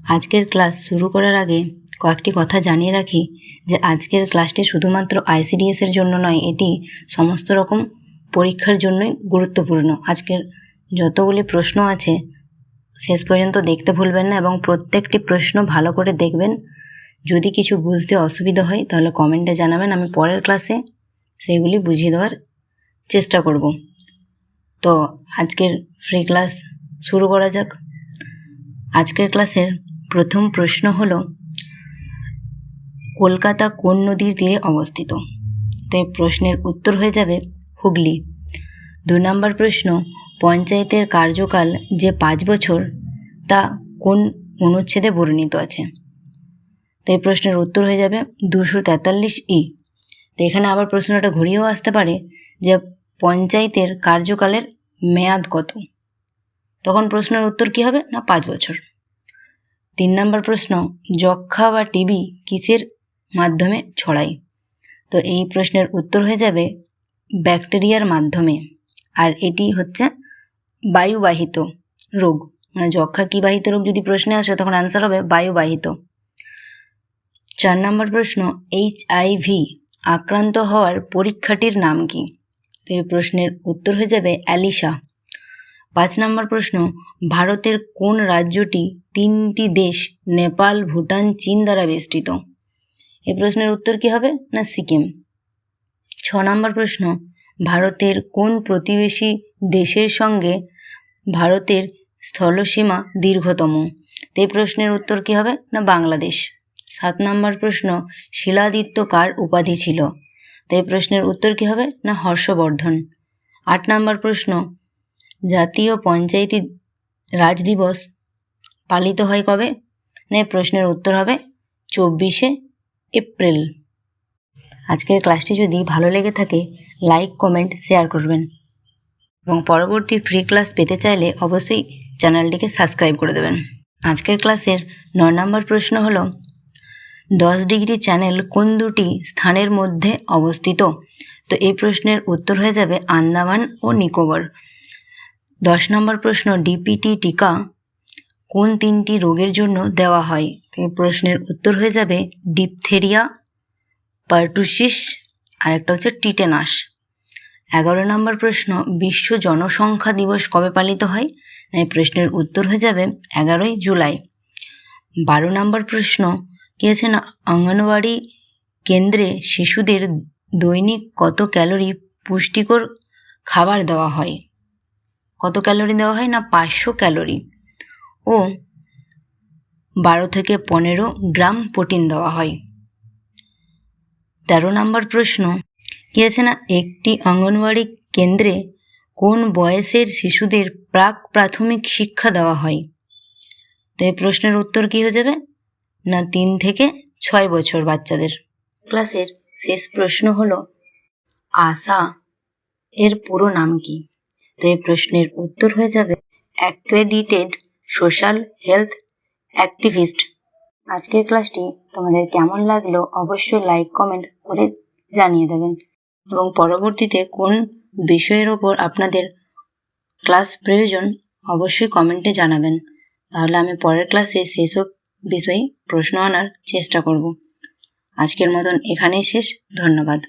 আজকের ক্লাস শুরু করার আগে কয়েকটি কথা জানিয়ে রাখি যে আজকের ক্লাসটি শুধুমাত্র আইসিডিএসের জন্য নয়, এটি সমস্ত রকম পরীক্ষার জন্যই গুরুত্বপূর্ণ। আজকের যতগুলি প্রশ্ন আছে শেষ পর্যন্ত দেখতে ভুলবেন না এবং প্রত্যেকটি প্রশ্ন ভালো করে দেখবেন। যদি কিছু বুঝতে অসুবিধা হয় তাহলে কমেন্টে জানাবেন, আমি পরের ক্লাসে সেইগুলি বুঝিয়ে দেওয়ার চেষ্টা করব। তো আজকের ফ্রি ক্লাস শুরু করা যাক। আজকের ক্লাসের প্রথম প্রশ্ন হলো, কলকাতা কোন নদীর তীরে অবস্থিত? তো এই প্রশ্নের উত্তর হয়ে যাবে হুগলি। 2 নম্বর প্রশ্ন, পঞ্চায়েতের কার্যকাল যে 5 বছর তা কোন অনুচ্ছেদে বর্ণিত আছে? তো এই প্রশ্নের উত্তর হয়ে যাবে 243E। তো এখানে আবার প্রশ্নটা ঘুরিয়েও আসতে পারে যে পঞ্চায়েতের কার্যকালের মেয়াদ কত? তখন প্রশ্নের উত্তর কী হবে না 5 বছর। 3 নম্বর প্রশ্ন, যক্ষ্মা বা টিবি কিসের মাধ্যমে ছড়ায়? তো এই প্রশ্নের উত্তর হয়ে যাবে ব্যাকটেরিয়ার মাধ্যমে, আর এটি হচ্ছে বায়ুবাহিত রোগ। মানে যক্ষ্মা কী বাহিত রোগ যদি প্রশ্নে আসে তখন অ্যান্সার হবে বায়ুবাহিত। 4 নম্বর প্রশ্ন, HIV আক্রান্ত হওয়ার পরীক্ষাটির নাম কি? তো এই প্রশ্নের উত্তর হয়ে যাবে অ্যালিসা। 5 নম্বর প্রশ্ন, ভারতের কোন রাজ্যটি 3টি দেশ নেপাল, ভুটান, চীন দ্বারা বেষ্টিত? এই প্রশ্নের উত্তর কী হবে না সিকিম। 6 নম্বর প্রশ্ন, ভারতের কোন প্রতিবেশী দেশের সঙ্গে ভারতের স্থলসীমা দীর্ঘতম? তো এই প্রশ্নের উত্তর কী হবে না বাংলাদেশ। 7 নম্বর প্রশ্ন, শিলাদিত্য কার উপাধি ছিল? তো এই প্রশ্নের উত্তর কী হবে না হর্ষবর্ধন। 8 নম্বর প্রশ্ন, জাতীয় পঞ্চায়েতি রাজ দিবস পালিত হয় কবে? না এই প্রশ্নের উত্তর হবে 24শে এপ্রিল। আজকের ক্লাসটি যদি ভালো লেগে থাকে লাইক, কমেন্ট, শেয়ার করবেন এবং পরবর্তী ফ্রি ক্লাস পেতে চাইলে অবশ্যই চ্যানেলটিকে সাবস্ক্রাইব করে দেবেন। আজকের ক্লাসের 9 নম্বর প্রশ্ন হলো, 10 ডিগ্রি চ্যানেল কোন দুটি স্থানের মধ্যে অবস্থিত? তো এই প্রশ্নের উত্তর হয়ে যাবে আন্দামান ও নিকোবর। 10 নম্বর প্রশ্ন, ডিপিটি টিকা কোন 3টি রোগের জন্য দেওয়া হয়? তো এই প্রশ্নের উত্তর হয়ে যাবে ডিপথেরিয়া, পারটুসিস আর একটা হচ্ছে টিটেনাস। 11 নম্বর প্রশ্ন, বিশ্ব জনসংখ্যা দিবস কবে পালিত হয়? এই প্রশ্নের উত্তর হয়ে যাবে 11ই জুলাই। 12 নম্বর প্রশ্ন, কি আছে না অঙ্গনওয়াড়ি কেন্দ্রে শিশুদের দৈনিক কত ক্যালোরি পুষ্টিকর খাবার দেওয়া হয়? কত ক্যালোরি দেওয়া হয় না 500 ক্যালোরি ও 12 থেকে 15 গ্রাম প্রোটিন দেওয়া হয়। 13 নম্বর প্রশ্ন, কি আছে না একটি অঙ্গনওয়াড়ি কেন্দ্রে কোন বয়সের শিশুদের প্রাক প্রাথমিক শিক্ষা দেওয়া হয়? তো এই প্রশ্নের উত্তর কী হয়ে যাবে না 3 থেকে 6 বছর বাচ্চাদের। ক্লাসের শেষ প্রশ্ন হলো, আশা এর পুরো নাম কি? তো এই প্রশ্নের উত্তর হয়ে যাবে অ্যাক্রেডিটেড সোশ্যাল হেলথ অ্যাক্টিভিস্ট। আজকের ক্লাসটি তোমাদের কেমন লাগলো অবশ্যই লাইক, কমেন্ট করে জানিয়ে দেবেন এবং পরবর্তীতে কোন বিষয়ের ওপর আপনাদের ক্লাস প্রয়োজন অবশ্যই কমেন্টে জানাবেন। তাহলে আমি পরের ক্লাসে সেসব বিষয়ে প্রশ্ন আনার চেষ্টা করব। আজকের মতন এখানেই শেষ। ধন্যবাদ।